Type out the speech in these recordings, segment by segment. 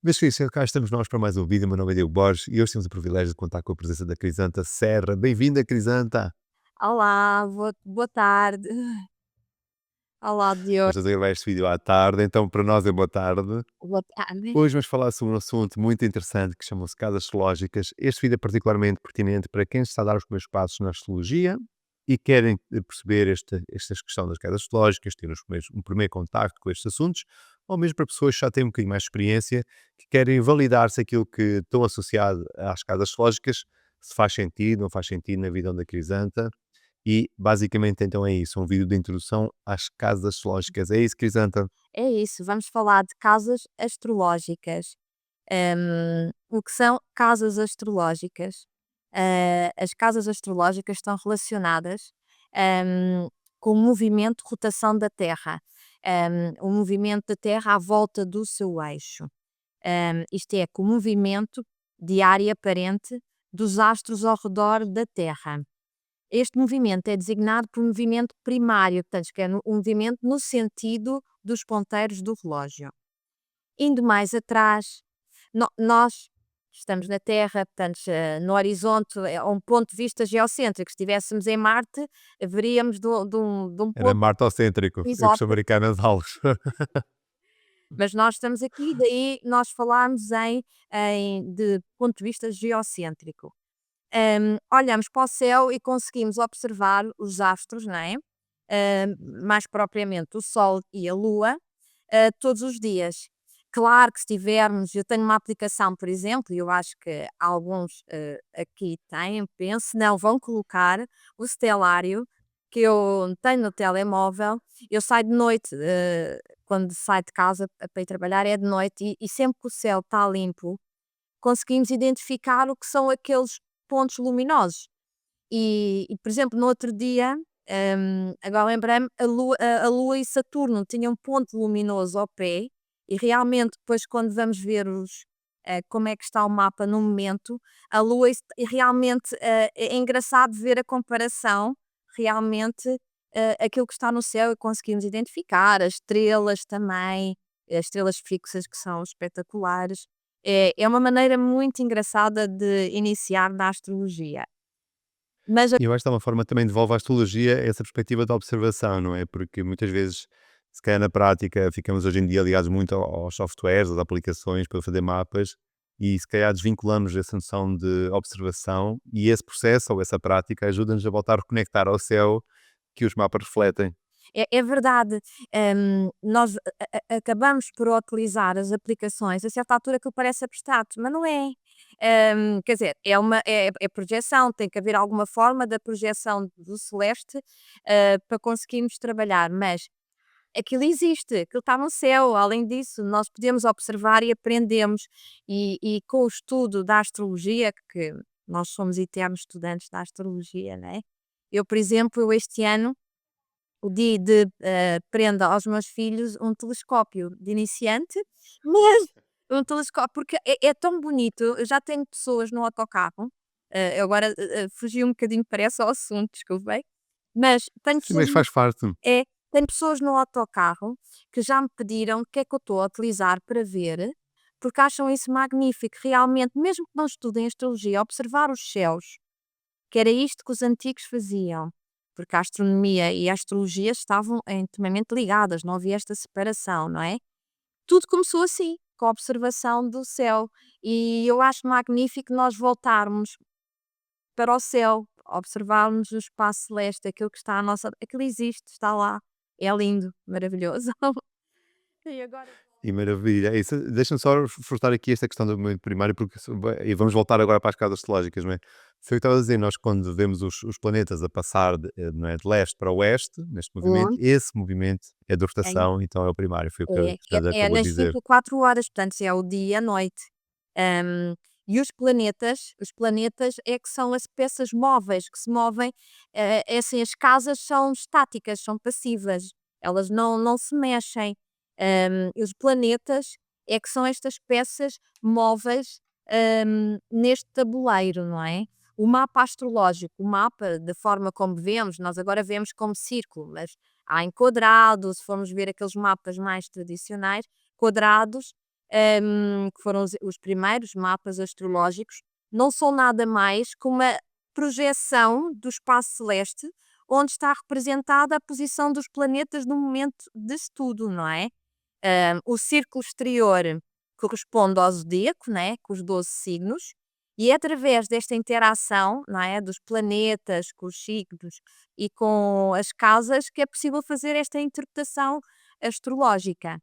Meus filhos, cá estamos nós para mais um vídeo. Meu nome é Diogo Borges e hoje temos o privilégio de contar com a presença da Crisanta Serra. Bem-vinda, Crisanta! Olá, boa tarde. Olá, Nós Diogo. estamos a gravar este vídeo à tarde, então para nós é boa tarde. Boa tarde. Hoje vamos falar sobre um assunto muito interessante que chama-se casas zoológicas. Este vídeo é particularmente pertinente para quem está a dar os primeiros passos na astrologia e querem perceber esta questão das casas zoológicas, ter um primeiro contacto com estes assuntos, ou mesmo para pessoas que já têm um bocadinho mais de experiência, que querem validar se aquilo que estão associado às casas zoológicas, se faz sentido, não faz sentido na vida da Crisanta. E basicamente então é isso, um vídeo de introdução às casas zoológicas. É isso, Crisanta? É isso, vamos falar de casas astrológicas. O que são casas astrológicas? As casas astrológicas estão relacionadas, hum, com o movimento de rotação da Terra, o movimento da Terra à volta do seu eixo. Isto é, com o movimento diário aparente dos astros ao redor da Terra. Este movimento é designado por movimento primário, portanto, que é um movimento no sentido dos ponteiros do relógio. Indo mais atrás, nós estamos na Terra, portanto, no horizonte, a um ponto de vista geocêntrico. Se estivéssemos em Marte, veríamos de um Era ponto martocêntrico, eu costumo exato, brincar nas aulas. mas nós estamos aqui, daí nós falarmos de ponto de vista geocêntrico. Olhamos para o céu e conseguimos observar os astros, não é? Mais propriamente o Sol e a Lua, todos os dias. Claro que se tivermos, eu tenho uma aplicação, por exemplo, e eu acho que alguns aqui têm, penso, não, vão colocar o estelário que eu tenho no telemóvel. Eu saio de noite, quando saio de casa para ir trabalhar, é de noite, e sempre que o céu está limpo, conseguimos identificar o que são aqueles pontos luminosos. Por exemplo, no outro dia, agora lembrei-me, a Lua e Saturno tinham um ponto luminoso ao pé, e realmente depois quando vamos ver como é que está o mapa no momento, a Lua e realmente, é engraçado ver a comparação, realmente, aquilo que está no céu e conseguimos identificar, as estrelas também, as estrelas fixas que são espetaculares. É uma maneira muito engraçada de iniciar na astrologia. Mas E eu acho que de uma forma também devolve à astrologia essa perspectiva da observação, não é? Porque muitas vezes, se calhar na prática, ficamos hoje em dia ligados muito aos softwares, às aplicações para fazer mapas e se calhar desvinculamos essa noção de observação e esse processo ou essa prática ajuda-nos a voltar a reconectar ao céu que os mapas refletem. é verdade, nós acabamos por utilizar as aplicações a certa altura, que parece abstrato, mas não é. Quer dizer, é projeção, tem que haver alguma forma da projeção do celeste, para conseguirmos trabalhar, mas aquilo existe, aquilo está no céu. Além disso, nós podemos observar e aprendemos, e com o estudo da astrologia, que nós somos eternos estudantes da astrologia, não é? Eu, por exemplo, eu este ano pedi de prenda aos meus filhos um telescópio de iniciante, mas um telescópio, porque é tão bonito. Eu já tenho pessoas no autocarro, eu agora fugi um bocadinho, parece, ao assunto, desculpem, mas tenho Sim, pessoas mas faz parte. é, tenho pessoas no autocarro que já me pediram o que é que eu estou a utilizar para ver, porque acham isso magnífico. Realmente, mesmo que não estudem astrologia, observar os céus, que era isto que os antigos faziam, porque a astronomia e a astrologia estavam intimamente ligadas, não havia esta separação, não é? Tudo começou assim, com a observação do céu, e eu acho magnífico nós voltarmos para o céu, observarmos o espaço celeste, aquilo que está à nossa, aquilo existe, está lá, é lindo, maravilhoso. E agora E maravilha, é isso. Deixa-me só reforçar aqui esta questão do movimento primário, porque e vamos voltar agora para as casas astrológicas, não é? Foi o que estava a dizer, nós quando vemos os planetas a passar não é, de leste para oeste, neste movimento, Hum, esse movimento é de é, rotação, então é o primário, foi o que a Fernanda é acabou de nas dizer. 24 horas, portanto, é o dia e a noite. E os planetas é que são as peças móveis que se movem. É assim, as casas são estáticas, são passivas, elas não se mexem. E os planetas é que são estas peças móveis, neste tabuleiro, não é? O mapa astrológico, o mapa, da forma como vemos, nós agora vemos como círculo, mas há em quadrado, se formos ver aqueles mapas mais tradicionais, quadrados, que foram os primeiros mapas astrológicos, não são nada mais que uma projeção do espaço celeste, onde está representada a posição dos planetas no momento de estudo, não é? O círculo exterior corresponde ao zodíaco, né, com os 12 signos, e é através desta interação, não é, dos planetas com os signos e com as casas que é possível fazer esta interpretação astrológica.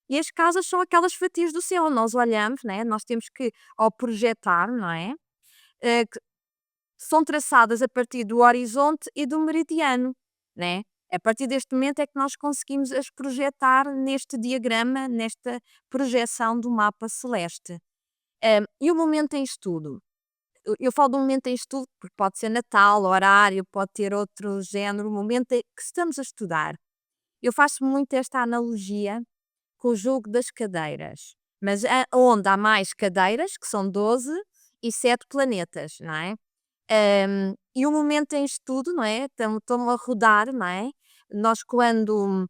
E as casas são aquelas fatias do céu, nós olhamos, né, nós temos que, ao projetar, não é, que são traçadas a partir do horizonte e do meridiano, né? A partir deste momento é que nós conseguimos as projetar neste diagrama, nesta projeção do mapa celeste. E o momento em estudo? Eu falo do momento em estudo porque pode ser Natal, horário, pode ter outro género, o momento em que estamos a estudar. Eu faço muito esta analogia com o jogo das cadeiras, mas onde há mais cadeiras, que são 12, e 7 planetas, não é? E o momento em estudo, não é? Estão a rodar, não é? Nós, quando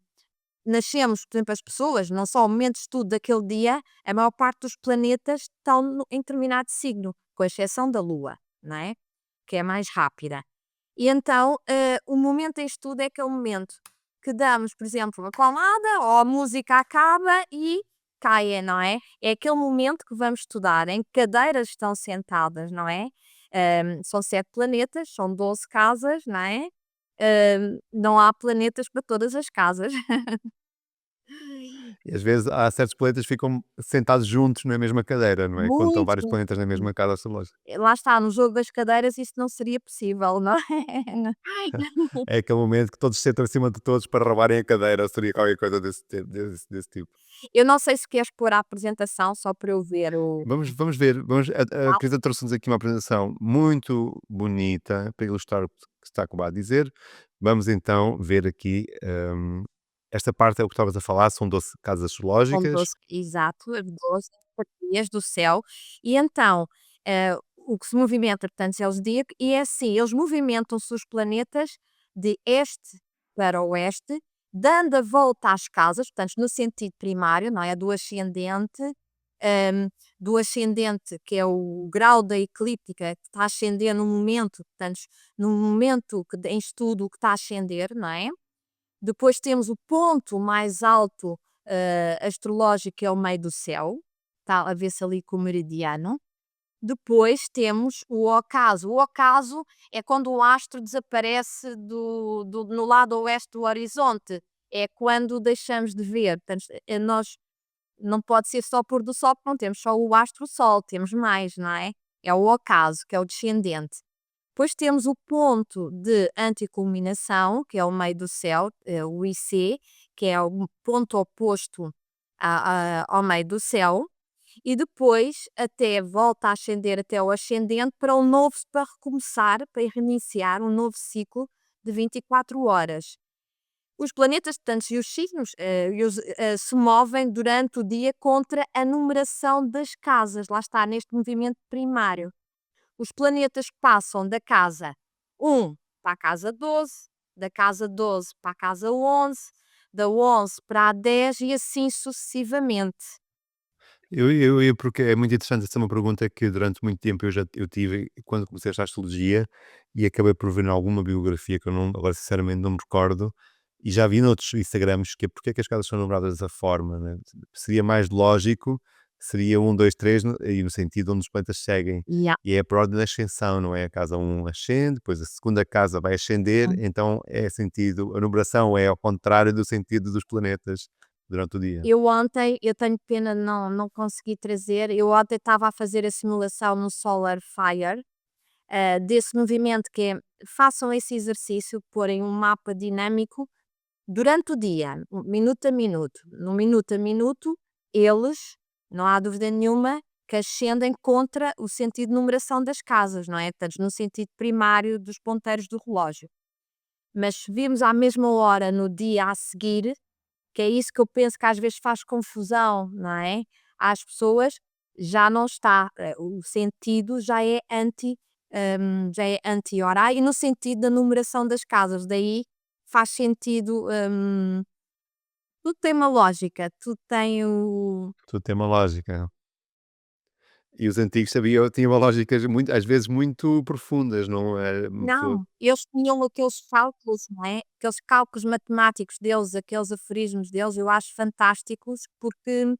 nascemos, por exemplo, as pessoas, não só o momento de estudo daquele dia, a maior parte dos planetas estão em determinado signo, com exceção da Lua, não é? Que é mais rápida. E então, o momento em estudo é aquele momento que damos, por exemplo, uma palmada, ou a música acaba e caia, não é? É aquele momento que vamos estudar, em que cadeiras estão sentadas, não é? São 7 planetas, são 12 casas, não é? Não há planetas para todas as casas. E às vezes há certos planetas que ficam sentados juntos na mesma cadeira, não é? Quando estão vários Muito. planetas na mesma casa astrológica. Lá está, no jogo das cadeiras isso não seria possível, não é? É aquele momento que todos se sentam acima de todos para roubarem a cadeira, ou seria qualquer coisa desse tipo. Eu não sei se queres pôr a apresentação só para eu ver o Vamos ver, a Crisa trouxe-nos aqui uma apresentação muito bonita para ilustrar o que está a acabar de dizer. Vamos então ver aqui, esta parte é o que estavas a falar, são 12 casas com astrológicas. 12, exato, as 12 partias do céu, e então, o que se movimenta, portanto, é o zodíaco, e é assim, eles movimentam-se os planetas de este para oeste, dando a volta às casas, portanto, no sentido primário, não é? Hum, do ascendente, que é o grau da eclíptica, que está a ascender no momento, portanto, no momento que, em estudo que está a ascender, não é? Depois temos o ponto mais alto, astrológico, que é o meio do céu, está a ver-se ali com o meridiano. Depois temos o ocaso. O ocaso é quando o astro desaparece no lado oeste do horizonte, é quando o deixamos de ver. Portanto, nós não pode ser só pôr do sol, porque não temos só o astro-sol, temos mais, não é? É o ocaso, que é o descendente. Depois temos o ponto de anticulminação, que é o meio do céu, o IC, que é o ponto oposto ao meio do céu, e depois até volta a ascender até o ascendente para recomeçar, para reiniciar um novo ciclo de 24 horas. Os planetas, portanto, e os signos se movem durante o dia contra a numeração das casas, lá está, neste movimento primário. Os planetas passam da casa 1 para a casa 12, da casa 12 para a casa 11, da 11 para a 10 e assim sucessivamente. Porque é muito interessante, essa é uma pergunta que durante muito tempo eu tive quando comecei a estudar astrologia e acabei por ver em alguma biografia que eu não, agora sinceramente não me recordo, e já vi noutros Instagrams que é porque é que as casas são numeradas dessa forma, né? Seria mais lógico, seria um 2 3 e no sentido onde os planetas seguem. Yeah. E é por ordem de ascensão, não é? A casa um ascende, depois a segunda casa vai ascender, então é sentido, a numeração é ao contrário do sentido dos planetas durante o dia. Eu ontem, eu tenho pena de não conseguir trazer, eu ontem estava a fazer a simulação no Solar Fire, desse movimento que é, façam esse exercício, porem um mapa dinâmico durante o dia, minuto a minuto. No minuto a minuto, eles, não há dúvida nenhuma, que ascendem contra o sentido de numeração das casas, não é? Portanto, no sentido primário dos ponteiros do relógio. Mas se virmos à mesma hora no dia a seguir, que é isso que eu penso que às vezes faz confusão, não é? Às pessoas, já não está, o sentido já é anti-horário e no sentido da numeração das casas, daí faz sentido, Tudo tem uma lógica, tudo tem o Tudo tem uma lógica. E os antigos sabiam, tinham uma lógicas muito, às vezes muito profundas, não é? Uma pessoa não, eles tinham aqueles cálculos, não é? Aqueles cálculos matemáticos deles, aqueles aforismos deles, eu acho fantásticos, porque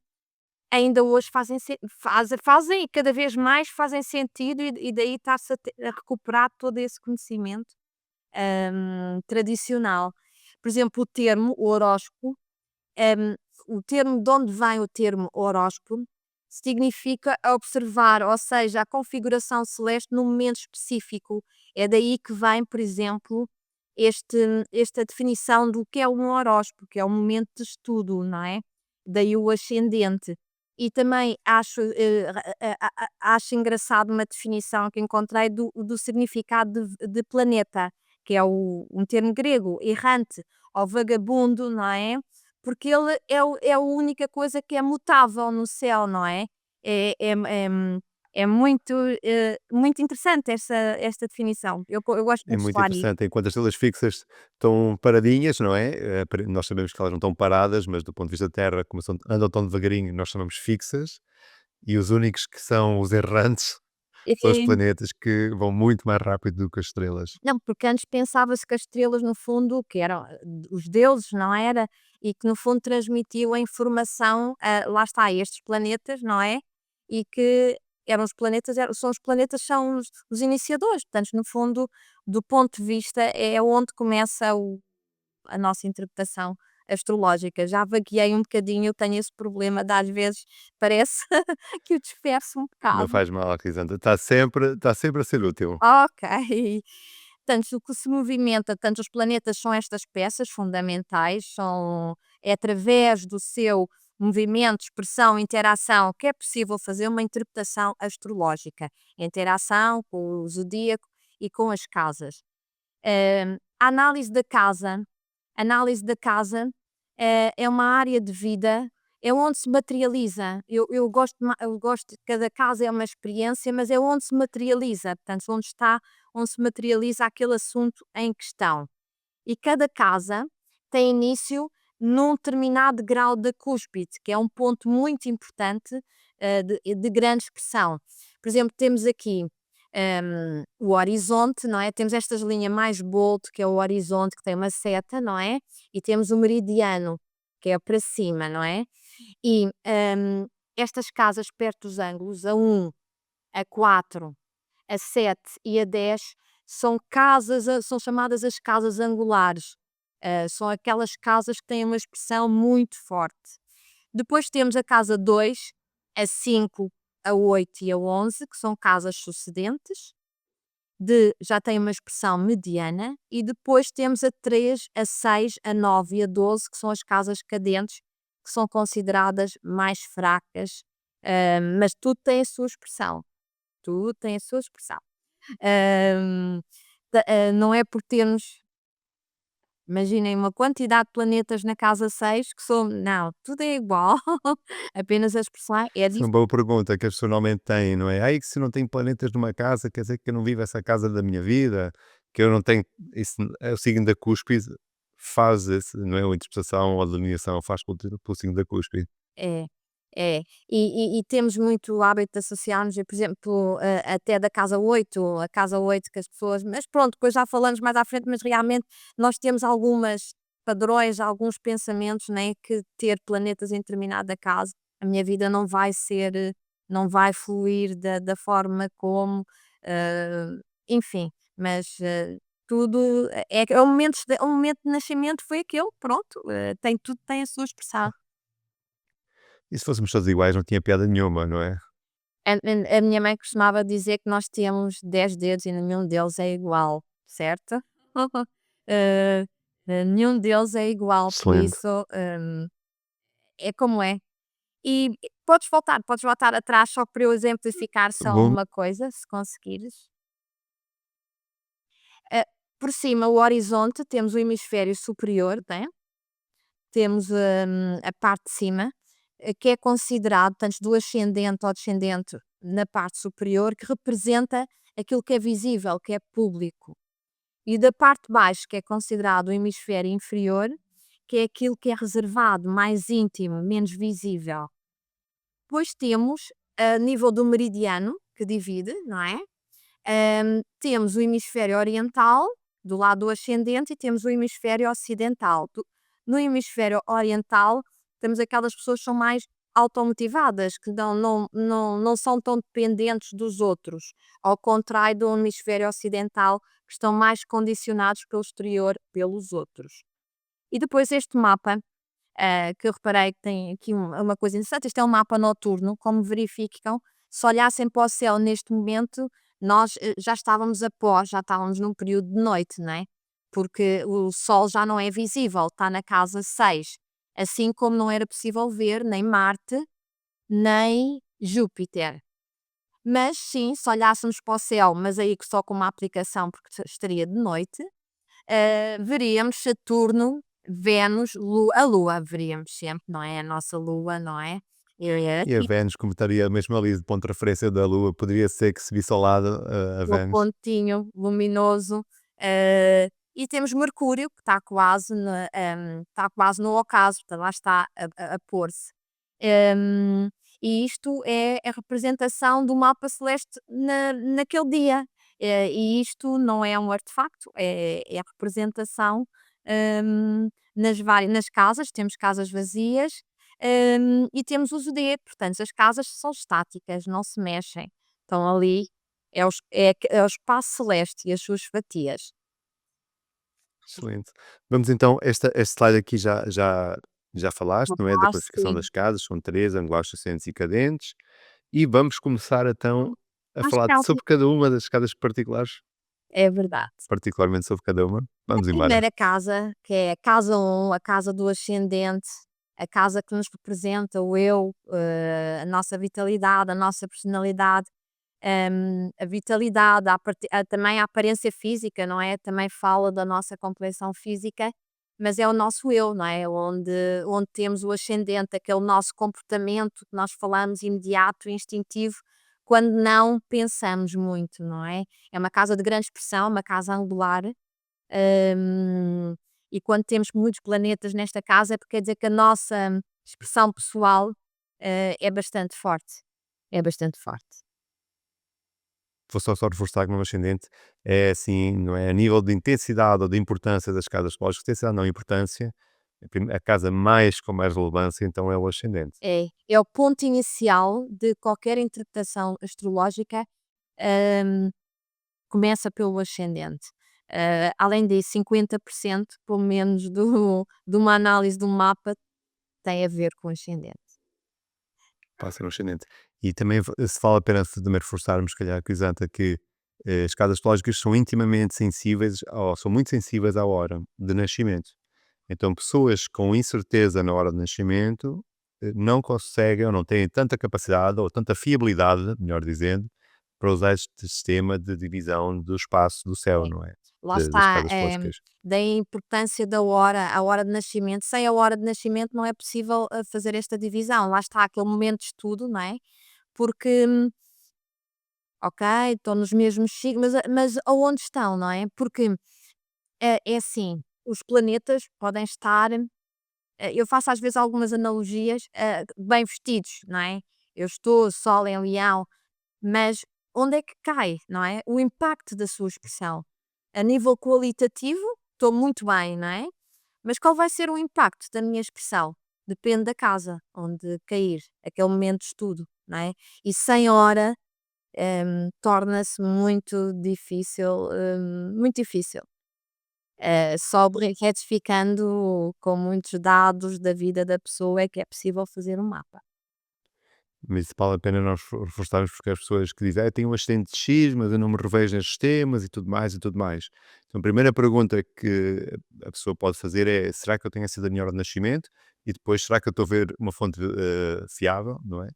ainda hoje fazem e cada vez mais fazem sentido e daí está-se a recuperar todo esse conhecimento, tradicional. Por exemplo, o termo, o horóscopo, hum, o termo de onde vem o termo horóscopo, significa observar, ou seja, a configuração celeste num momento específico. É daí que vem, por exemplo, esta definição do que é um horóscopo, que é um momento de estudo, não é? Daí o ascendente. E também acho, acho engraçado uma definição que encontrei do significado de planeta, que é um termo grego, errante ou vagabundo, não é? Porque ele é a única coisa que é mutável no céu, não é? É muito, muito interessante esta definição. Eu gosto é muito de muito falar nisso. interessante. Enquanto as estrelas fixas estão paradinhas, não é? Nós sabemos que elas não estão paradas, mas do ponto de vista da Terra, como andam tão devagarinho, nós chamamos fixas. E os únicos que são os errantes são os E planetas que vão muito mais rápido do que as estrelas. não, porque antes pensava-se que as estrelas no fundo, que eram, os deuses, não era? E que no fundo transmitiam a informação, lá está, a estes planetas, não é? E que eram os planetas, são os planetas, são os iniciadores, portanto, no fundo, do ponto de vista, é onde começa a nossa interpretação astrológica. Já vagueei um bocadinho, eu tenho esse problema de às vezes parece que o disperso um Não bocado. faz mal, Risanta. Está sempre a ser útil. Ok. Tanto o que se movimenta, tanto os planetas são estas peças fundamentais, é através do seu movimento, expressão, interação que é possível fazer uma interpretação astrológica. Interação com o zodíaco e com as casas. A análise da casa é uma área de vida, é onde se materializa. Eu gosto de cada casa é uma experiência, mas é onde se materializa, portanto, onde se materializa aquele assunto em questão. E cada casa tem início num determinado grau da cúspide, que é um ponto muito importante de grande expressão. Por exemplo, temos aqui o horizonte, não é? Temos estas linhas mais bold, que é o horizonte, que tem uma seta, não é? E temos o meridiano, que é para cima, não é? E estas casas perto dos ângulos, a 1, a 4, a 7 e a 10, são casas, são chamadas as casas angulares. São aquelas casas que têm uma expressão muito forte. Depois temos a casa 2, a 5, a 8 e a 11, que são casas sucedentes, já tem uma expressão mediana, e depois temos a 3, a 6, a 9 e a 12, que são as casas cadentes, que são consideradas mais fracas, mas tudo tem a sua expressão. Tudo tem a sua expressão. Hum, não é por termos, imaginem uma quantidade de planetas na casa 6 que são, não, tudo é igual, apenas a expressão é Isso é uma diferente. boa pergunta que as pessoas normalmente têm, não é? Ai, que se não tenho planetas numa casa, quer dizer que eu não vivo essa casa da minha vida, que eu não tenho. Isso, é o signo da cúspide faz esse, não é? A interpretação ou a delineação faz pelo signo da cúspide. É, é. E temos muito o hábito de associarmos, por exemplo, até da casa 8 a casa 8 que as pessoas, mas pronto, depois já falamos mais à frente, mas realmente nós temos algumas padrões, alguns pensamentos, né, que ter planetas em determinada casa, a minha vida não vai ser, não vai fluir da forma como, eh, enfim, mas tudo é o momento de nascimento foi aquele, pronto, tem tudo tem a sua expressão. E se fôssemos todos iguais, não tinha piada nenhuma, não é? A minha mãe costumava dizer que nós temos 10 dedos e nenhum deles é igual, certo? Eh, nenhum deles é igual, por Excelente. isso, é como é. E podes voltar atrás só para eu exemplificar só Vou uma coisa, se conseguires. Eh, por cima, o horizonte, temos o hemisfério superior, né? Temos a parte de cima, que é considerado, tanto do ascendente ao descendente na parte superior, que representa aquilo que é visível, que é público. E da parte de baixo, que é considerado o hemisfério inferior, que é aquilo que é reservado, mais íntimo, menos visível. Depois temos, a nível do meridiano, que divide, não é? Temos o hemisfério oriental, do lado do ascendente, e temos o hemisfério ocidental. No hemisfério oriental, temos aquelas pessoas que são mais automotivadas, que não são tão dependentes dos outros, ao contrário do hemisfério ocidental, que estão mais condicionados pelo exterior, pelos outros. E depois este mapa, que eu reparei que tem aqui uma coisa interessante, este é um mapa noturno, como verificam, se olhassem para o céu neste momento, nós já estávamos num período de noite, não é? Porque o Sol já não é visível, está na casa 6, assim como não era possível ver nem Marte, nem Júpiter. Mas sim, se olhássemos para o céu, mas aí só com uma aplicação, porque estaria de noite, veríamos Saturno, Vênus, a Lua veríamos sempre, não é? A nossa Lua, não é? E a Vênus, como estaria mesmo ali de ponto de referência da Lua, poderia ser que se visse ao lado a O Vênus. pontinho luminoso, e temos Mercúrio que está quase no ocaso, portanto lá está a pôr-se. E isto é a representação do mapa celeste naquele dia, e isto não é um artefacto, é a representação, nas casas, temos casas vazias, e temos o zodíaco, portanto as casas são estáticas, não se mexem, estão ali, é o espaço celeste e as suas fatias. Excelente. Vamos então, este slide aqui já falaste, Vou não é? Da falar classificação sim. das casas, são três, angulares, ascendentes e cadentes. E vamos começar então a Acho falar que há sobre cada uma das casas particulares, é verdade. particularmente sobre cada uma. A Vamos embora. primeira casa, que é a casa 1, a casa do ascendente, a casa que nos representa o eu, a nossa vitalidade, a nossa personalidade, a vitalidade, também a aparência física, não é? Também fala da nossa complexão física, mas é o nosso eu, não é? Onde temos o ascendente, aquele nosso comportamento que nós falamos imediato, instintivo, quando não pensamos muito, não é? É uma casa de grande expressão, uma casa angular, hum, e quando temos muitos planetas nesta casa é porque quer dizer que a nossa expressão pessoal, é bastante forte. É bastante forte. Vou só reforçar que no ascendente é assim, não é? A nível de intensidade ou de importância das casas astrológicas, intensidade não importância, a casa mais com mais relevância então é o ascendente. É o ponto inicial de qualquer interpretação astrológica, hum, começa pelo ascendente. Além disso, 50% pelo menos de uma análise de um mapa tem a ver com o ascendente. Passa no ascendente. E também se vale a pena também reforçarmos, se calhar, Crisanta, que as casas astrológicas são intimamente sensíveis, ou são muito sensíveis à hora de nascimento. Então, pessoas com incerteza na hora de nascimento não conseguem ou não têm tanta capacidade ou tanta fiabilidade, melhor dizendo, para usar este sistema de divisão do espaço do céu, É. não é? Lá Das está, casas astrológicas. daí a importância da hora, a hora de nascimento. Sem a hora de nascimento não é possível, fazer esta divisão. Lá está aquele momento de estudo, não é? Porque, ok, estão nos mesmos signos, mas aonde estão, não é? Porque é assim, os planetas podem estar, eu faço às vezes algumas analogias, bem vestidos, não é? Eu estou Sol em Leão, mas onde é que cai, não é? O impacto da sua expressão. A nível qualitativo, estou muito bem, não é? Mas qual vai ser o impacto da minha expressão? Depende da casa onde cair, aquele momento de estudo, não é? E sem hora, torna-se muito difícil, muito difícil. Só retificando com muitos dados da vida da pessoa é que é possível fazer um mapa. Mas isso vale a pena nós reforçarmos porque as pessoas que dizem, tenho um ascendente X, mas eu não me revejo nestes temas e tudo mais e tudo mais. Então a primeira pergunta que a pessoa pode fazer é, será que eu tenho essa da minha hora de nascimento? E depois, será que eu estou a ver uma fonte fiável, não é?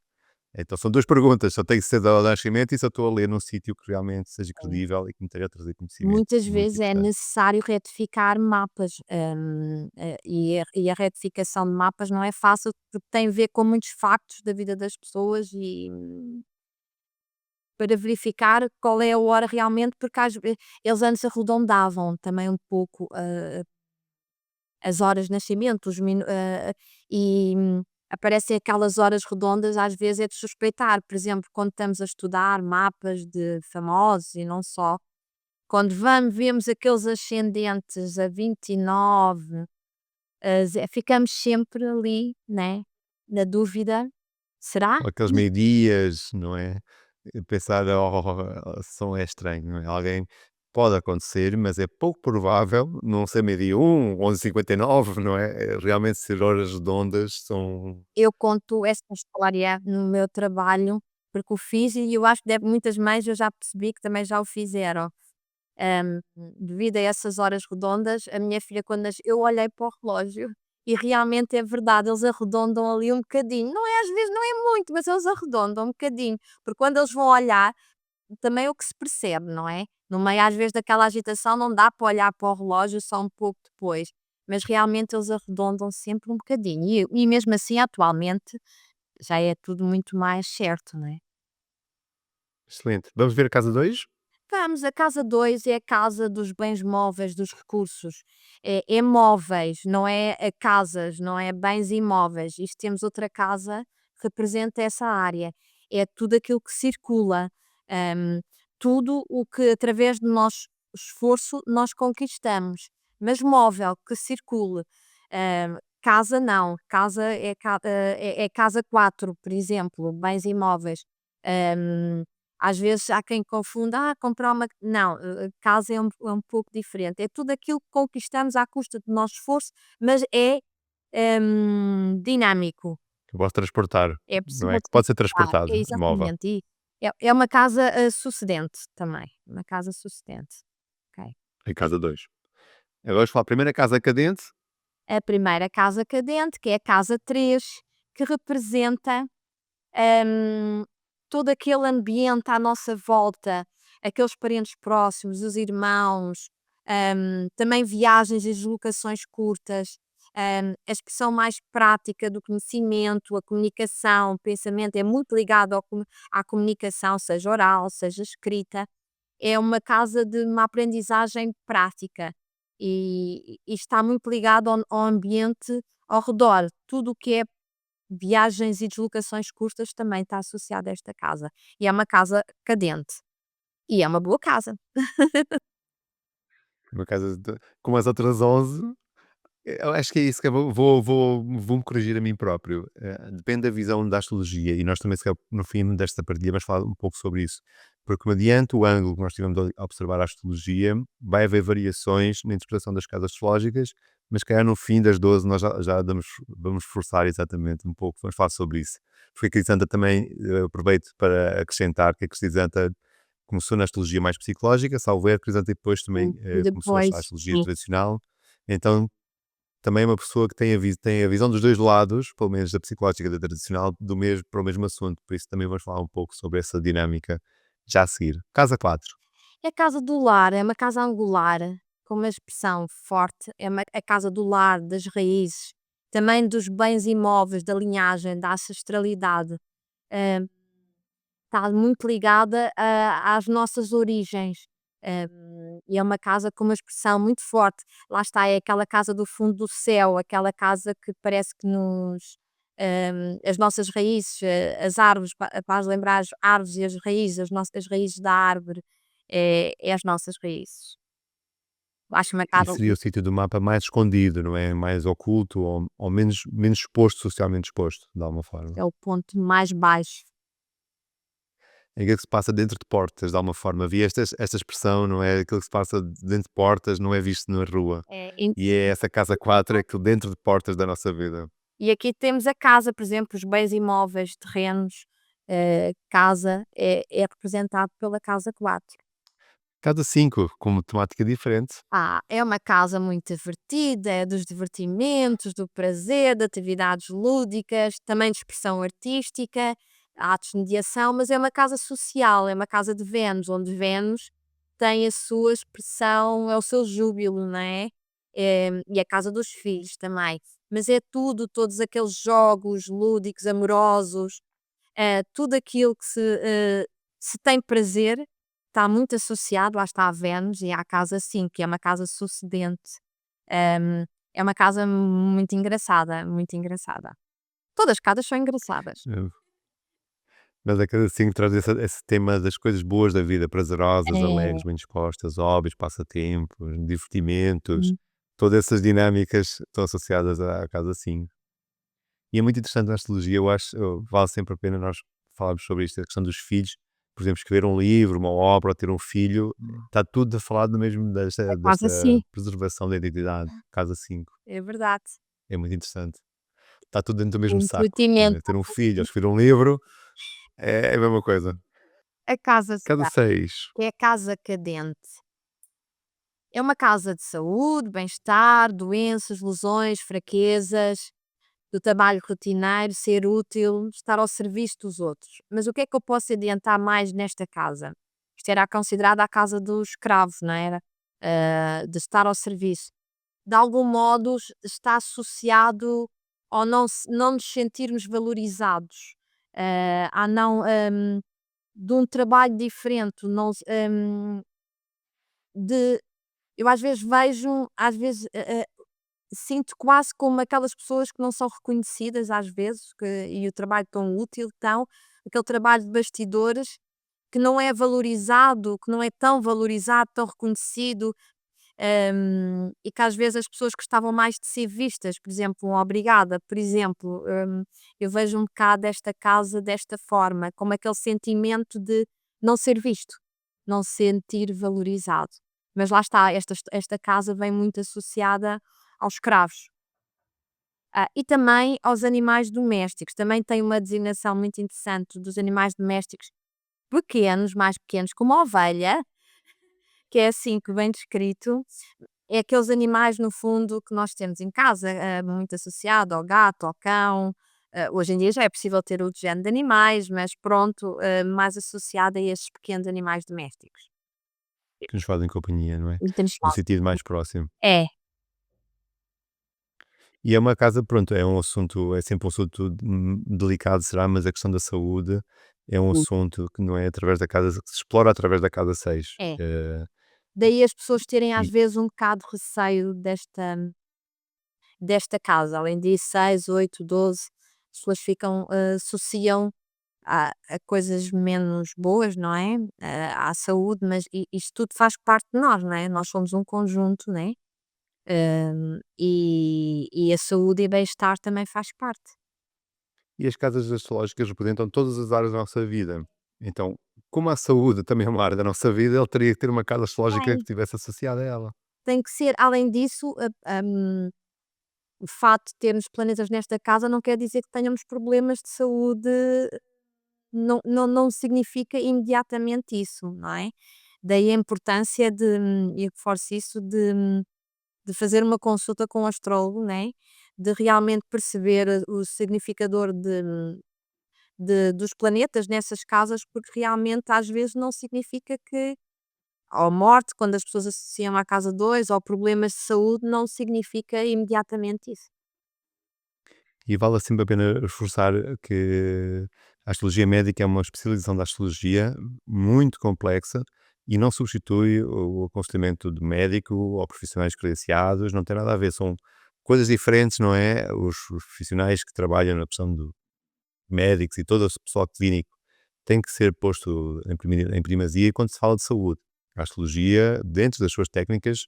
Então são duas perguntas, só tenho que ser da hora de nascimento e só estou a ler num sítio que realmente seja credível e que me tenha a trazer conhecimento. Muitas Muito vezes é importante. necessário retificar mapas, e a retificação de mapas não é fácil, porque tem a ver com muitos factos da vida das pessoas e para verificar qual é a hora realmente, porque eles antes arredondavam também um pouco, as horas de nascimento, e aparecem aquelas horas redondas, às vezes é de suspeitar, por exemplo, quando estamos a estudar mapas de famosos e não só, quando vemos aqueles ascendentes a 29, ficamos sempre ali, né, na dúvida, será? Ou aqueles meio-dias, não é? Pensar, som é estranho, não é? Alguém pode acontecer, mas é pouco provável não ser meio-dia 11h59, não é? Realmente ser horas redondas são. Eu conto essa história no meu trabalho, porque o fiz e eu acho que muitas mães eu já percebi que também já o fizeram. Devido a essas horas redondas, a minha filha quando eu olhei para o relógio e realmente é verdade, eles arredondam ali um bocadinho, não é às vezes não é muito, mas eles arredondam um bocadinho, porque quando eles vão olhar, também é o que se percebe, não é? No meio às vezes daquela agitação não dá para olhar para o relógio só um pouco depois, mas realmente eles arredondam sempre um bocadinho e mesmo assim atualmente já é tudo muito mais certo, não é? Excelente. Vamos ver a casa 2. Vamos, a casa 2 é a casa dos bens móveis, dos recursos. É móveis, não é casas, não é bens imóveis. Isto temos outra casa que representa essa área. É tudo aquilo que circula, hum, tudo o que através do nosso esforço nós conquistamos, mas móvel, que circule. Casa não, casa é casa 4, por exemplo, bens imóveis. Hum, Às vezes há quem confunda, comprar uma não, casa é um pouco diferente, é tudo aquilo que conquistamos à custa do nosso esforço, mas é, dinâmico, Eu posso transportar, é não possível é? de Que pode ser transportar. transportado, É móvel. exatamente, e é uma casa, sucedente também, uma casa sucedente, ok. A casa 2. Agora vamos falar primeiro a casa cadente. A primeira casa cadente, que é a casa 3, que representa hum, todo aquele ambiente à nossa volta, aqueles parentes próximos, os irmãos, também viagens e deslocações curtas, a expressão mais prática do conhecimento, a comunicação, o pensamento é muito ligado à comunicação, seja oral, seja escrita. É uma casa de uma aprendizagem prática e está muito ligado ao ambiente ao redor. Tudo o que é viagens e deslocações curtas também está associado a esta casa. E é uma casa cadente. E é uma boa casa. Uma casa como as outras 11. Eu acho que é isso que eu vou-me corrigir a mim próprio. Depende da visão da astrologia, e nós também, se calhar, no fim desta partilha, vamos falar um pouco sobre isso. Porque, mediante o ângulo que nós tivemos a observar a astrologia, vai haver variações na interpretação das casas astrológicas, mas, se calhar, no fim das 12, nós já vamos forçar exatamente um pouco, vamos falar sobre isso. Porque a Crisanta também, aproveito para acrescentar que a Crisanta começou na astrologia mais psicológica, salvo erro, a Crisanta depois também E começou a depois, astrologia sim, tradicional. Então, também é uma pessoa que tem a visão dos 2 lados, pelo menos da psicológica e da tradicional, do mesmo para o mesmo assunto, por isso também vamos falar um pouco sobre essa dinâmica já a seguir. Casa 4. é a casa do lar, é uma casa angular, com uma expressão forte, é a casa do lar, das raízes, também dos bens imóveis, da linhagem, da ancestralidade. Hum, Está muito ligada às nossas origens. E é uma casa com uma expressão muito forte. Lá está, é aquela casa do fundo do céu, aquela casa que parece que as nossas raízes, as árvores, para as lembrar as árvores e as raízes, as raízes da árvore, é as nossas raízes. Acho uma E casa, seria o sítio do mapa mais escondido, não é? Mais oculto ou menos exposto, socialmente exposto, de alguma forma. é o ponto mais baixo. É aquilo que se passa dentro de portas, de alguma forma. Havia esta expressão, não é? Aquilo que se passa dentro de portas não é visto na rua. É, E é essa casa 4, é aquilo dentro de portas da nossa vida. e aqui temos a casa, por exemplo, os bens imóveis, terrenos, casa é representado pela casa 4. Casa 5, com temática diferente. É uma casa muito divertida, é dos divertimentos, do prazer, de atividades lúdicas, também de expressão artística, atos de mediação, mas é uma casa social, é uma casa de Vênus, onde Vênus tem a sua expressão, é o seu júbilo, não é? E a casa dos filhos também. Mas é tudo, todos aqueles jogos lúdicos, amorosos, tudo aquilo que se tem prazer, está muito associado, lá está a Vênus e à casa 5, que é uma casa sucedente. Hum, É uma casa muito engraçada, muito engraçada. Todas as casas são engraçadas. Eh, Mas a cada 5 traz esse tema das coisas boas da vida, prazerosas, alegres, É. bem dispostas, hobbies, passatempos, divertimentos, Hum. todas essas dinâmicas estão associadas à casa 5. E é muito interessante na astrologia, eu acho, vale sempre a pena nós falarmos sobre isto, a questão dos filhos, por exemplo, escrever um livro, uma obra, ou ter um filho, está tudo a falar do mesmo É desta, quase desta assim. preservação da identidade, casa 5. É verdade. É muito interessante. Está tudo dentro do mesmo O saco. entretenimento. Ter um filho ou escrever um livro é a mesma coisa. A casa Casa 6, 6. que é a casa cadente. É uma casa de saúde, bem-estar, doenças, lesões, fraquezas, do trabalho rotineiro, ser útil, estar ao serviço dos outros. Mas o que é que eu posso adiantar mais nesta casa? Isto era considerada a casa dos escravos, não era? De estar ao serviço. De algum modo está associado ao não nos sentirmos valorizados, a não, de um trabalho diferente, não, de eu às vezes vejo, às vezes, sinto quase como aquelas pessoas que não são reconhecidas às vezes, e o trabalho tão útil tão, aquele trabalho de bastidores que não é valorizado, que não é tão valorizado, tão reconhecido, e que às vezes as pessoas gostavam mais de ser vistas, por exemplo, um obrigada, por exemplo, eu vejo um bocado esta casa desta forma, como aquele sentimento de não ser visto, não se sentir valorizado. Mas lá está, esta casa vem muito associada aos escravos. E também aos animais domésticos, também tem uma designação muito interessante dos animais domésticos pequenos, mais pequenos, como a ovelha, que é assim que bem descrito, é aqueles animais no fundo que nós temos em casa, muito associado ao gato, ao cão. Hoje em dia já é possível ter outro género de animais, mas pronto, mais associado a estes pequenos animais domésticos. Que nos fazem companhia, não é? E temos No nós. sentido mais próximo. É, E é uma casa, pronto, é um assunto, é sempre um assunto delicado, será, mas a questão da saúde é um sim, assunto que não é através da casa, que se explora através da casa 6. é. Daí as pessoas terem às E, vezes um bocado de receio desta casa, além de 6, 8, 12, as pessoas ficam, associam a coisas menos boas, não é? À saúde, mas isto tudo faz parte de nós, não é? Nós somos um conjunto, né? E a saúde e bem-estar também faz parte. e as casas astrológicas representam todas as áreas da nossa vida. Então, como a saúde também é uma área da nossa vida, ele teria que ter uma casa astrológica que Tem. estivesse associada a ela. Tem que ser, além disso, o facto de termos planetas nesta casa não quer dizer que tenhamos problemas de saúde, não significa imediatamente isso, não é? Daí a importância de, e eu reforço isso, de fazer uma consulta com um astrólogo, né? De realmente perceber o significador dos planetas nessas casas, porque realmente às vezes não significa que, ou morte, quando as pessoas associam à casa 2 ou problemas de saúde, não significa imediatamente isso. E vale sempre a pena reforçar que a astrologia médica é uma especialização da astrologia muito complexa e não substitui o aconselhamento de médico ou profissionais credenciados, não tem nada a ver, são coisas diferentes, não é? Os profissionais que trabalham na questão de médicos e todo o pessoal clínico tem que ser posto em primazia quando se fala de saúde. A astrologia, dentro das suas técnicas,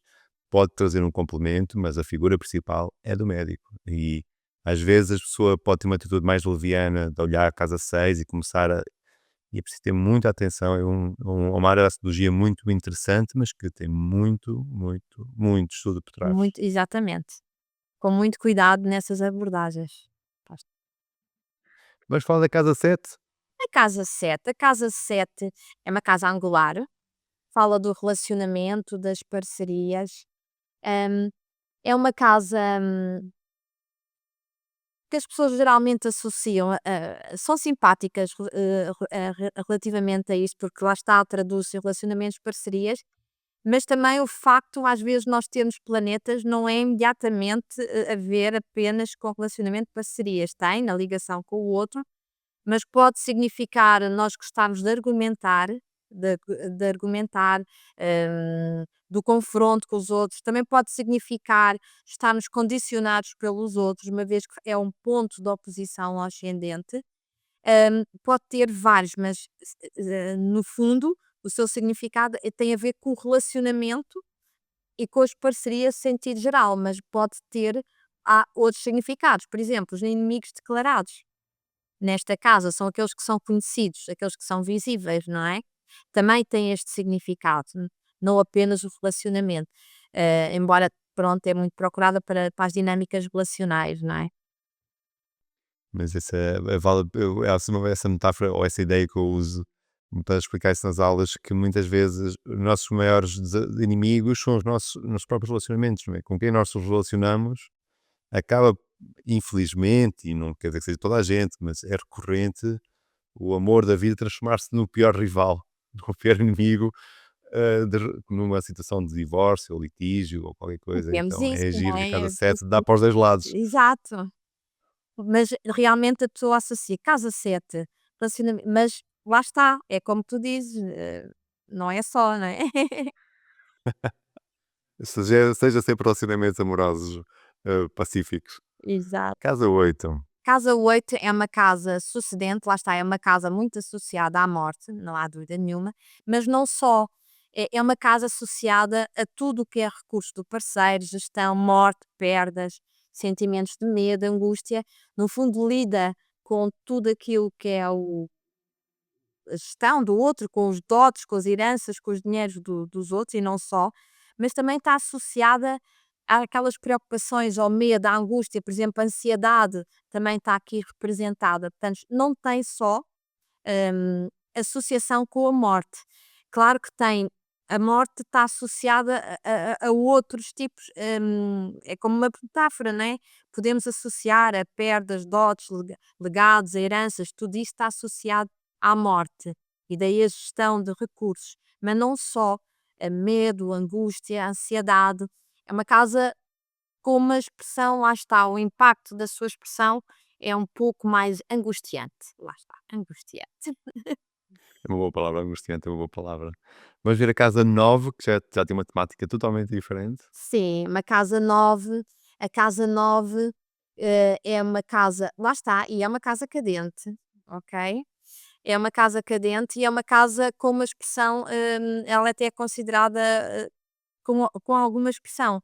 pode trazer um complemento, mas a figura principal é do médico. E às vezes a pessoa pode ter uma atitude mais leviana de olhar a casa 6 e começar a. E é preciso ter muita atenção. É uma área da astrologia muito interessante, mas que tem muito, muito, muito estudo por trás. Muito, exatamente. Com muito cuidado nessas abordagens. Mas fala da casa 7. A casa 7 é uma casa angular, fala do relacionamento, das parcerias. Hum, É uma casa, que as pessoas geralmente associam são simpáticas relativamente a isto, porque lá está, traduz-se em relacionamentos, parcerias, mas também o facto, às vezes, nós termos planetas não é imediatamente a ver apenas com relacionamento de parcerias, tem na ligação com o outro, mas pode significar nós gostarmos de argumentar, de argumentar, hum, do confronto com os outros, também pode significar estarmos condicionados pelos outros, uma vez que é um ponto de oposição ascendente. Pode ter vários, mas no fundo, o seu significado tem a ver com o relacionamento e com as parcerias sentido geral, mas pode ter há outros significados. Por exemplo, os inimigos declarados nesta casa são aqueles que são conhecidos, aqueles que são visíveis, não é? Também tem este significado, não apenas o relacionamento. Embora, pronto, é muito procurada para as dinâmicas relacionais, não é? Mas essa vale, essa metáfora ou essa ideia que eu uso para explicar isso nas aulas, que muitas vezes os nossos maiores inimigos são os nossos próprios relacionamentos, não é? Com quem nós nos relacionamos acaba, infelizmente, e não quer dizer que seja toda a gente, mas é recorrente o amor da vida transformar-se no pior rival, no pior inimigo, numa situação de divórcio ou litígio ou qualquer coisa. Temos Então isso, é não agir que a é? casa 7 dá para os dois lados. Exato. Mas realmente a pessoa associa casa 7 relacionamento, mas lá está, é como tu dizes, não é só, não é? Seja sempre relacionamentos amorosos pacíficos. Exato. Casa 8. Casa 8 é uma casa sucedente, lá está, é uma casa muito associada à morte, não há dúvida nenhuma, mas não só. É uma casa associada a tudo o que é recurso do parceiro, gestão, morte, perdas, sentimentos de medo, angústia. No fundo, lida com tudo aquilo que é a gestão do outro, com os dotes, com as heranças, com os dinheiros dos outros e não só, mas também está associada àquelas preocupações, ao medo, à angústia, por exemplo, a ansiedade também está aqui representada. Portanto, não tem só associação com a morte. Claro que tem. A morte está associada a outros tipos, é como uma metáfora, não é? Podemos associar a perdas, dotes, legados, a heranças, tudo isso está associado à morte e daí a gestão de recursos, mas não só, a medo, angústia, ansiedade. É uma casa com uma expressão, lá está, o impacto da sua expressão é um pouco mais angustiante. Lá está, angustiante. É uma boa palavra, angustiante é uma boa palavra. Vamos ver a casa 9, que já tem uma temática totalmente diferente. Sim, uma casa 9, a casa 9 é uma casa, lá está, e é uma casa cadente, ok? É uma casa cadente e é uma casa com uma expressão, ela até é considerada com alguma expressão,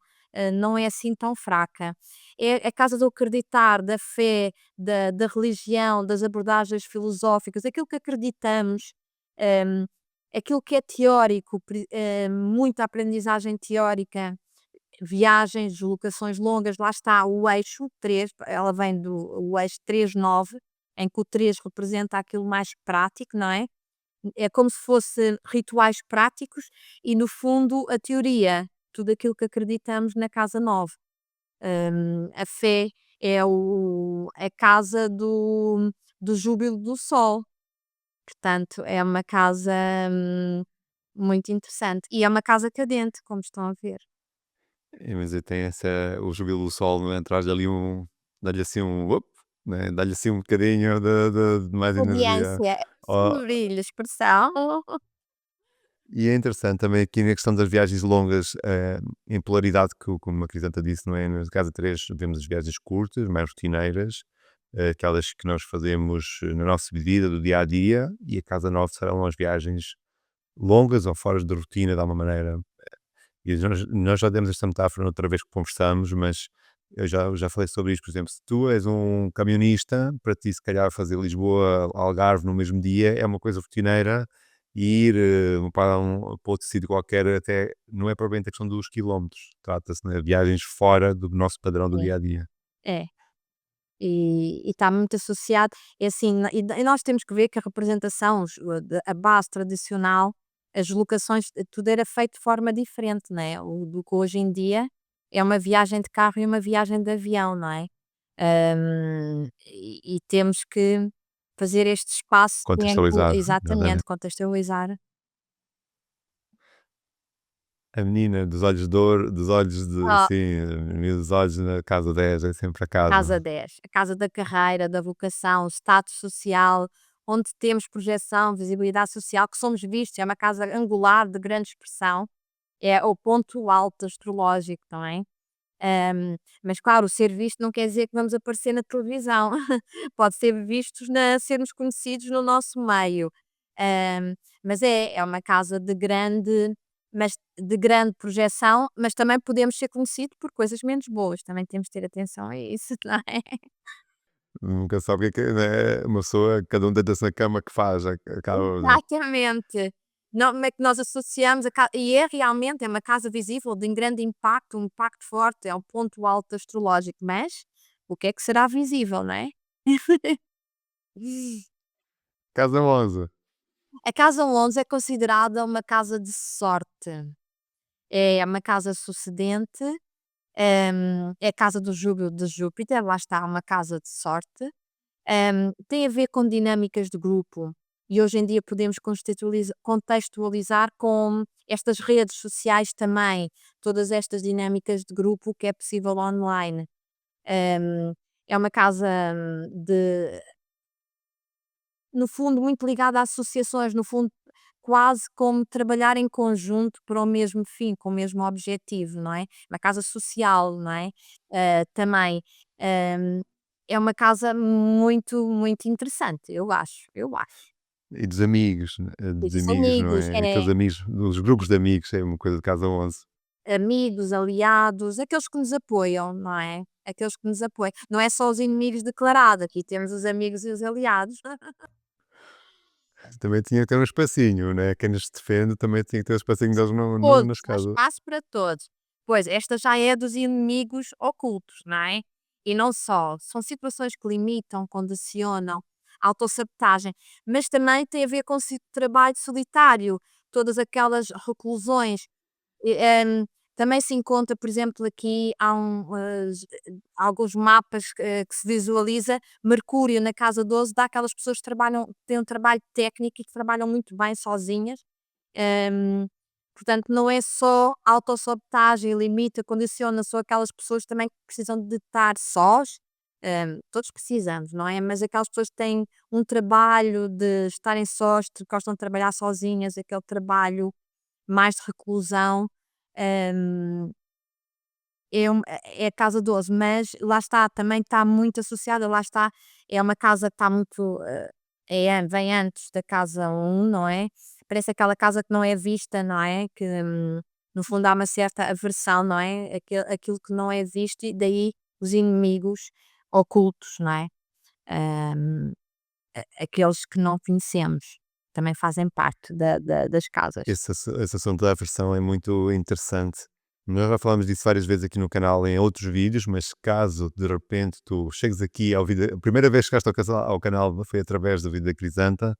não é assim tão fraca. É a casa do acreditar, da fé, da religião, das abordagens filosóficas, aquilo que acreditamos, hum, aquilo que é teórico, muita aprendizagem teórica, viagens, deslocações longas, lá está o eixo 3, ela vem do o eixo 3-9, em que o 3 representa aquilo mais prático, não é? É como se fosse rituais práticos e, no fundo, a teoria, tudo aquilo que acreditamos na casa 9. A fé é a casa do júbilo do sol, portanto, é uma casa muito interessante e é uma casa cadente, como estão a ver. Mas tem o júbilo do sol, não é? Traz ali dá-lhe assim né? Dá-lhe assim um bocadinho de mais energia. Radiância, Ó, brilho, expressão. e é interessante também aqui na questão das viagens longas, em polaridade, que como a Crisanta disse, não é? Na casa 3 vemos as viagens curtas, mais rotineiras, aquelas que nós fazemos na nossa vida, do dia a dia, e a casa 9 serão as viagens longas ou fora de rotina, de alguma maneira. E nós já demos esta metáfora outra vez que conversamos, mas eu já falei sobre isto. Por exemplo, se tu és um camionista, para ti, se calhar, fazer Lisboa-Algarve no mesmo dia é uma coisa rotineira, e ir para outro sítio qualquer, até não é propriamente a questão dos quilómetros, trata-se de viagens fora do nosso padrão do É, dia a dia. é. E está muito associado, é assim, e nós temos que ver que a representação, a base tradicional, as locações, tudo era feito de forma diferente, não é? Do que hoje em dia é uma viagem de carro e uma viagem de avião, não é? E temos que fazer este espaço Contextualizar, exatamente, exatamente. contextualizar. A menina dos olhos de ouro, dos olhos de, Ah, sim, a menina dos olhos na casa 10 é sempre a casa. casa 10, a casa da carreira, da vocação, status social, onde temos projeção, visibilidade social, que somos vistos, é uma casa angular de grande expressão. é o ponto alto astrológico, não é? Mas claro, o ser visto não quer dizer que vamos aparecer na televisão, pode ser vistos na sermos conhecidos no nosso meio. Hum, mas é uma casa de grande projeção, mas também podemos ser conhecidos por coisas menos boas, também temos de ter atenção a isso, não é? Nunca sabe o que é, né, uma pessoa, cada um deita-se na cama que faz, acaba, né. Exatamente. Não, como é que nós associamos a ca e é realmente, é uma casa visível de grande impacto, um impacto forte, é um ponto alto astrológico, mas o que é que será visível, não é? Casa 11. A casa 11 é considerada uma casa de sorte. É uma casa sucedente, é a casa do júbilo de Júpiter, lá está, uma casa de sorte. Tem a ver com dinâmicas de grupo e hoje em dia podemos contextualizar com estas redes sociais também, todas estas dinâmicas de grupo que é possível online. Hum, é uma casa de, no fundo, muito ligada a associações, no fundo, quase como trabalhar em conjunto para o mesmo fim, com o mesmo objetivo, não é? Uma casa social, não é? Também. hum, é uma casa muito, muito interessante, eu acho. E dos amigos, E dos dos amigos, não amigos, é? Aqueles amigos, dos grupos de amigos, é uma coisa de casa 11. amigos, aliados, aqueles que nos apoiam, não é? Aqueles que nos apoiam. Não é só os inimigos declarados, aqui temos os amigos e os aliados. Também tinha que ter um espacinho, né, quem nos defende também tinha que ter um espacinho deles no Todos, nas há casas. espaço para todos. Pois, esta já é dos inimigos ocultos, não é? E não só, são situações que limitam, condicionam, autossabotagem, mas também tem a ver com trabalho solitário, todas aquelas reclusões. E, também se encontra, por exemplo, aqui há alguns mapas que se visualiza Mercúrio na casa 12 dá aquelas pessoas que trabalham, têm um trabalho técnico e que trabalham muito bem sozinhas. Hum, Portanto, não é só autossabotagem, limita, condiciona só aquelas pessoas também que precisam de estar sós, todos precisamos, não é? Mas aquelas pessoas que têm um trabalho de estarem sós, que gostam de trabalhar sozinhas, aquele trabalho mais de reclusão, hum, é a casa 12, mas lá está, também está muito associada, lá está, é uma casa que está muito, vem antes da casa 1, não é? Parece aquela casa que não é vista, não é? Que, no fundo há uma certa aversão, não é? Aquilo que não é visto e daí os inimigos ocultos, não é? Hum, Aqueles que não conhecemos, também fazem parte das casas. Esse assunto da aversão é muito interessante. Nós já falámos disso várias vezes aqui no canal em outros vídeos, mas caso de repente tu chegues aqui ao Vida, a primeira vez que chegaste ao canal foi através do Vida Crisanta,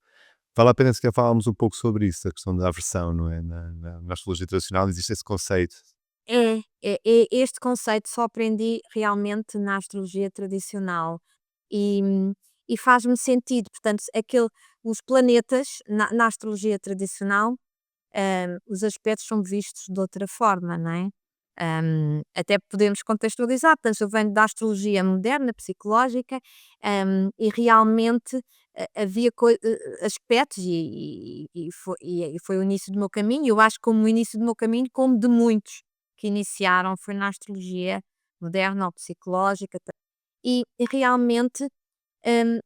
vale a pena se calhar falarmos um pouco sobre isso, a questão da aversão, não é? Na astrologia tradicional existe esse conceito. Este conceito só aprendi realmente na astrologia tradicional e, e faz-me sentido. Portanto, os planetas na astrologia tradicional, os aspectos são vistos de outra forma, não é? Até podemos contextualizar, portanto, eu venho da astrologia moderna, psicológica, e realmente havia aspectos, e foi o início do meu caminho. Eu acho que como o início do meu caminho, como de muitos que iniciaram, foi na astrologia moderna ou psicológica. E realmente, hum,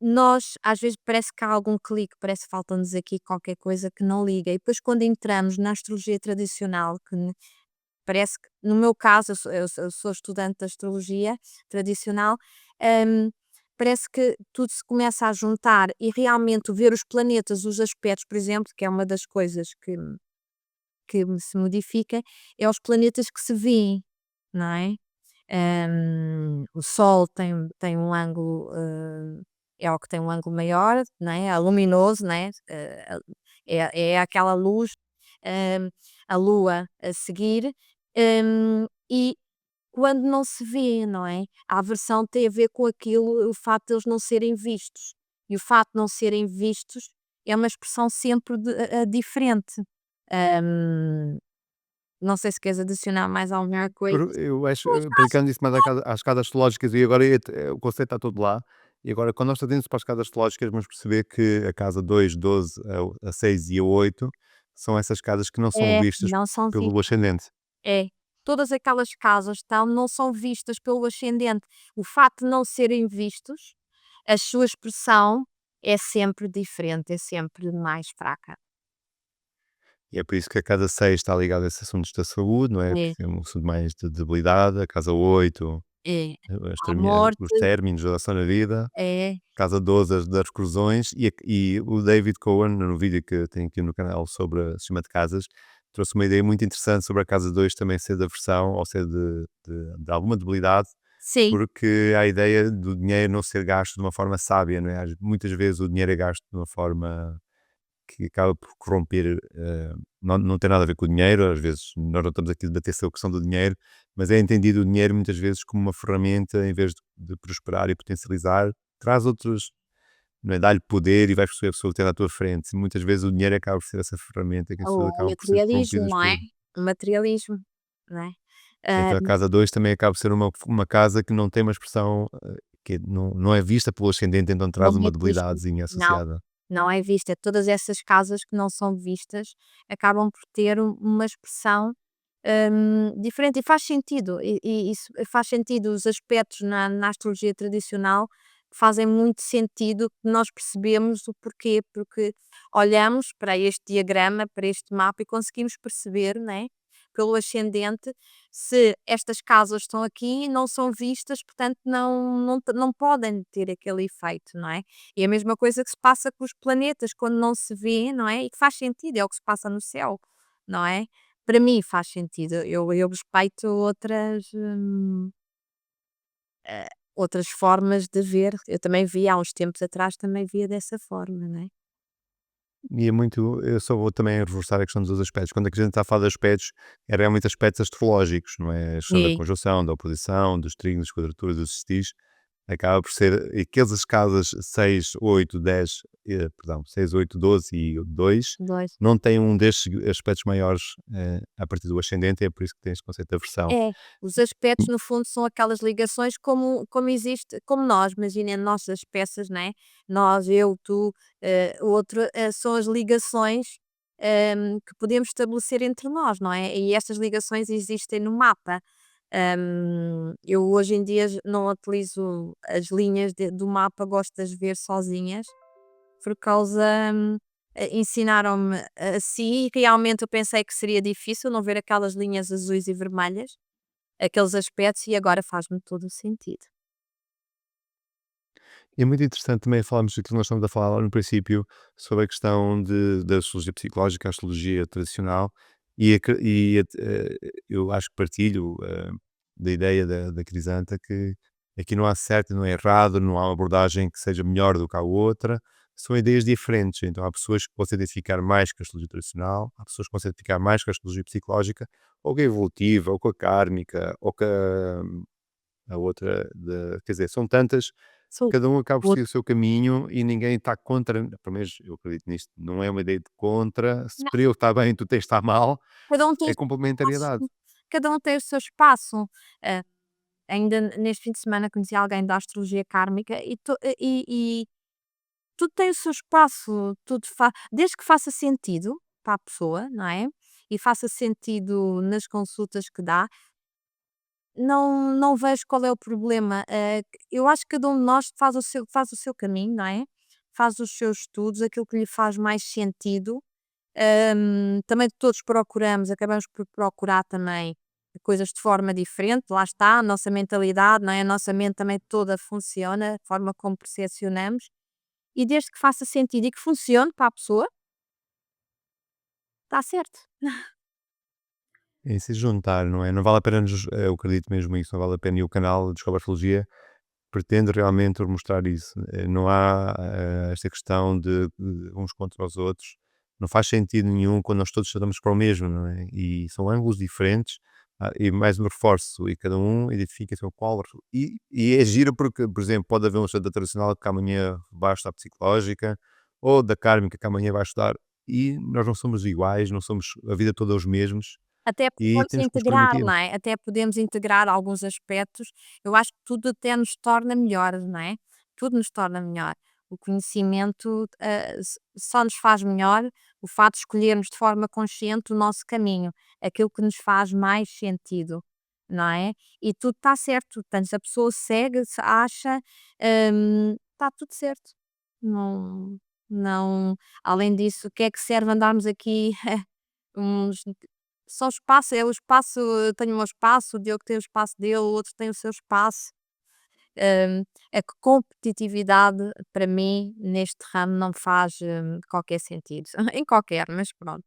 nós às vezes parece que há algum clique, parece que falta-nos aqui qualquer coisa que não liga. E depois quando entramos na astrologia tradicional, parece que no meu caso, eu sou estudante de astrologia tradicional, hum, parece que tudo se começa a juntar e realmente ver os planetas, os aspectos, por exemplo, que é uma das coisas que se modifica, é os planetas que se vêem, não é? O Sol tem um ângulo, é o que tem um ângulo maior, não é? É luminoso, não é? É aquela luz, hum, a Lua a seguir, e quando não se vê, não é? A aversão tem a ver com aquilo, o facto de eles não serem vistos. E o facto de não serem vistos é uma expressão sempre diferente. Hum, não sei se queres adicionar mais alguma coisa. Eu acho, aplicando isso mais às escadas astrológicas, e agora o conceito está todo lá, e agora quando nós trazemos para as escadas astrológicas vamos perceber que a casa 2, 12, a 6 e a 8 são essas casas que não são É, vistas não são pelo vistas. ascendente. É. Todas aquelas casas estão não são vistas pelo ascendente. O facto de não serem vistos, a sua expressão é sempre diferente, é sempre mais fraca. E é por isso que a casa 6 está ligada a esses assuntos da saúde, não é? É, Porque é um assunto mais de debilidade, a casa 8 é. A os morte, términos da relação na vida, é. casa 12 das reclusões, e o David Cohen, no vídeo que tem aqui no canal sobre o sistema de casas, trouxe uma ideia muito interessante sobre a casa 2 também ser da versão, ou ser de alguma debilidade, Sim. porque há a ideia do dinheiro não ser gasto de uma forma sábia, não é? Muitas vezes o dinheiro é gasto de uma forma que acaba por corromper, não tem nada a ver com o dinheiro, às vezes nós não estamos aqui a debater sobre a questão do dinheiro, mas é entendido o dinheiro muitas vezes como uma ferramenta, em vez de prosperar e potencializar, traz outros, não é? Dá-lhe poder e vais perceber a pessoa que tem à tua frente. E muitas vezes o dinheiro acaba por ser essa ferramenta que as pessoas O acabam por ser materialismo, corrompidas não é? por. O materialismo, não é? Então a casa 2 também acaba por ser uma casa que não tem uma expressão, que não é vista pelo ascendente, então Não traz é uma visto. debilidadezinha Não, associada. não é vista. Todas essas casas que não são vistas acabam por ter uma expressão, diferente e faz sentido. E isso faz sentido, os aspectos na astrologia tradicional fazem muito sentido que nós percebemos o porquê, porque olhamos para este diagrama, para este mapa e conseguimos perceber, né, pelo ascendente, se estas casas estão aqui, não são vistas, portanto não podem ter aquele efeito, não é? E a mesma coisa que se passa com os planetas, quando não se vê, não é? E que faz sentido, é o que se passa no céu, não é? Para mim faz sentido. Eu respeito outras formas de ver. Eu também via há uns tempos atrás, também via dessa forma, não é? E é muito, eu só vou também reforçar a questão dos aspectos. Quando a gente está a falar de aspectos, é realmente aspectos astrológicos, não é? A questão da É. conjunção, da oposição, dos trígonos, das quadraturas, dos sextis, acaba por ser aquelas casas 6 8 10 perdão, 6 8 12 e 2 Dois. não têm um destes aspectos maiores a partir do ascendente, é por isso que tem este conceito da versão. É, os aspectos no fundo são aquelas ligações como existe como nós, imaginem nossas peças, né, nós, eu, tu, o outro, são as ligações, que podemos estabelecer entre nós, não é? E essas ligações existem no mapa. Eu hoje em dia não utilizo as linhas do mapa, gosto de as ver sozinhas, por causa, ensinaram-me assim e realmente eu pensei que seria difícil não ver aquelas linhas azuis e vermelhas. Aqueles aspectos e agora faz-me todo o sentido. E é muito interessante também falarmos aquilo que nós estamos a falar lá no princípio, sobre a questão da astrologia psicológica, a astrologia tradicional, eu acho que partilho da ideia da Crisanta que aqui não há certo, não é errado, não há uma abordagem que seja melhor do que a outra, são ideias diferentes. Então há pessoas que vão se identificar mais com a astrologia tradicional, há pessoas que vão se identificar mais com a astrologia psicológica, ou com a evolutiva, ou com a kármica, ou com a outra, quer dizer, são tantas. Sou Cada um acaba por seguir outro o seu caminho e ninguém está contra, pelo menos eu acredito nisto, não é uma ideia de contra, se não, para eu estar bem tu tens de estar mal, cada um tem o é seu complementariedade. espaço, cada um tem o seu espaço. Ah, ainda neste fim de semana conheci alguém da astrologia kármica e tudo tem o seu espaço, tudo desde que faça sentido para a pessoa, não é? E faça sentido nas consultas que dá, não vejo qual é o problema. Eu acho que cada um de nós faz o seu caminho, não é? Faz os seus estudos, aquilo que lhe faz mais sentido. Também todos procuramos, acabamos por procurar também coisas de forma diferente, lá está, a nossa mentalidade, não é? A nossa mente também toda funciona, a forma como percepcionamos, e desde que faça sentido e que funcione para a pessoa, está certo. É se juntar, não é? Não vale a pena, eu acredito mesmo isso, não vale a pena, e o canal Descobre Astrologia pretende realmente mostrar isso. Não há esta questão de uns contra os outros. Não faz sentido nenhum quando nós todos estamos para o mesmo, não é? E são ângulos diferentes. E mais um reforço, e cada um identifica-se com qual. E é giro porque, por exemplo, pode haver um estudante tradicional que amanhã vai estudar psicológica, ou da kármica que amanhã vai estudar, e nós não somos iguais, não somos a vida toda os mesmos, Até e podemos temos que nos integrar, permitir. não é? Até podemos integrar alguns aspectos. Eu acho que tudo até nos torna melhores, não é? Tudo nos torna melhor. O conhecimento, só nos faz melhor o fato de escolhermos de forma consciente o nosso caminho, aquilo que nos faz mais sentido, não é? E tudo está certo, portanto, se a pessoa segue, se acha, está tudo certo. Não, não, além disso, o que é que serve andarmos aqui uns, só espaço, é o espaço, eu tenho o meu espaço, o Diogo tem o espaço dele, o outro tem o seu espaço. A competitividade para mim neste ramo não faz, qualquer sentido, em qualquer, mas pronto.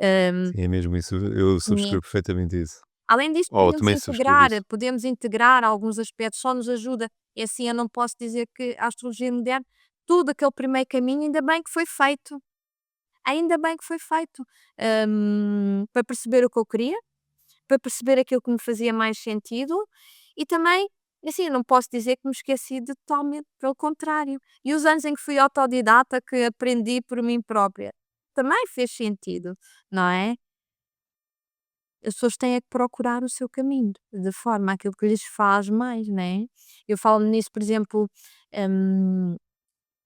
Hum, Sim, é mesmo isso. Eu né. subscrevo perfeitamente isso. Além disto Oh, também subscrevo isso. podemos integrar alguns aspectos, só nos ajuda. É assim, eu não posso dizer que a astrologia moderna, tudo aquele primeiro caminho, ainda bem que foi feito, ainda bem que foi feito, para perceber o que eu queria, para perceber aquilo que me fazia mais sentido e também, assim, eu não posso dizer que me esqueci de totalmente, pelo contrário. E os anos em que fui autodidata, que aprendi por mim própria, também fez sentido, não é? As pessoas têm é que procurar o seu caminho, de forma aquilo que lhes faz mais, né? Eu falo nisso, por exemplo, hum,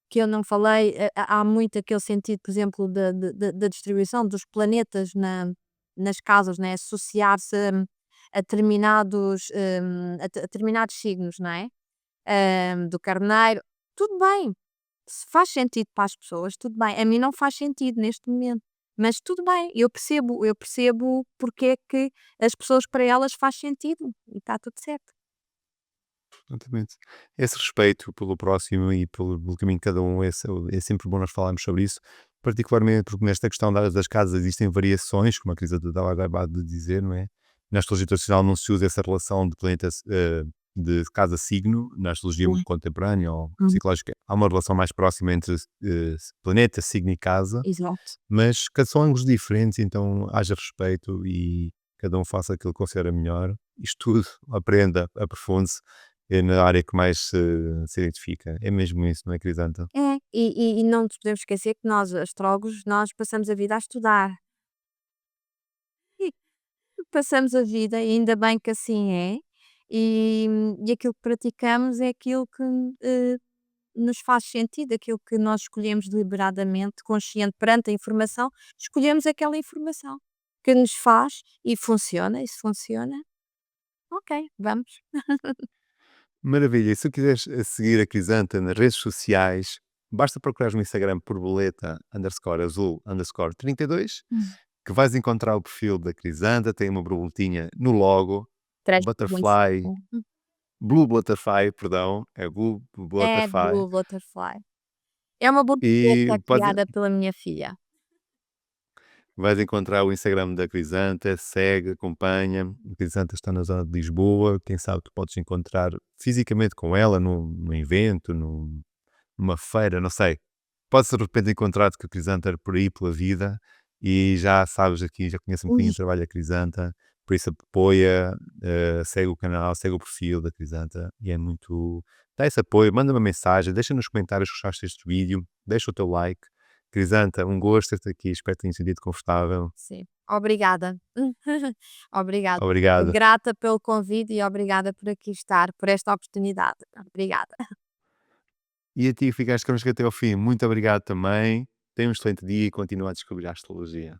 que eu não falei, há muito aquele sentido, por exemplo, da distribuição dos planetas nas casas, né? Associar-se a determinados, a determinados signos, não é? Do carneiro, tudo bem, se faz sentido para as pessoas, tudo bem. A mim não faz sentido neste momento, mas tudo bem, eu percebo porque é que as pessoas para elas faz sentido e está tudo certo. Exatamente. Esse respeito pelo próximo e pelo caminho de cada um, é sempre bom nós falarmos sobre isso, particularmente porque nesta questão das casas existem variações, como a Crisa estava acabado de dizer, não é? Na astrologia tradicional não se usa essa relação de planetas, de casa-signo, na astrologia Sim. contemporânea ou Uhum. psicológica. Há uma relação mais próxima entre planeta, signo e casa, Exato. mas são ângulos diferentes, então haja respeito e cada um faça aquilo que considera melhor. Estude, aprenda, aprofunde-se na área que mais se identifica. É mesmo isso, não é, Crisanta? É, e não nos podemos esquecer que nós, astrólogos, nós passamos a vida a estudar. E passamos a vida, e ainda bem que assim é, e aquilo que praticamos é aquilo que, eh, nos faz sentido, aquilo que nós escolhemos deliberadamente, consciente perante a informação, escolhemos aquela informação que nos faz e funciona, e se funciona, ok, vamos. Maravilha. E se quiseres seguir a Crisanta nas redes sociais, basta procurar no Instagram por boleta_azul_32, Hum. que vais encontrar o perfil da Crisanta, tem uma borboletinha no logo, Traz turbulência. Butterfly, Blue Butterfly, perdão, é Blue É Butterfly. Blue Butterfly. É uma E borboleta criada pela minha filha. vais encontrar o Instagram da Crisanta, segue, acompanha. A Crisanta está na zona de Lisboa. Quem sabe tu podes encontrar fisicamente com ela num evento, numa feira, não sei. Podes de repente encontrar-te com a Crisanta por aí pela vida e já sabes aqui, já conheces um bocadinho Ui. o trabalho da Crisanta, por isso apoia, segue o canal, segue o perfil da Crisanta e é muito. Dá esse apoio, manda uma mensagem, deixa nos comentários se gostaste deste vídeo, deixa o teu like. Crisanta, um gosto ter-te aqui, espero que tenhas sentido confortável. Sim, obrigada. Obrigada. Obrigado. Grata pelo convite e obrigada por aqui estar, por esta oportunidade. Obrigada. E a ti que ficaste connosco até ao fim, muito obrigado também. Tenha um excelente dia e continua a descobrir a astrologia.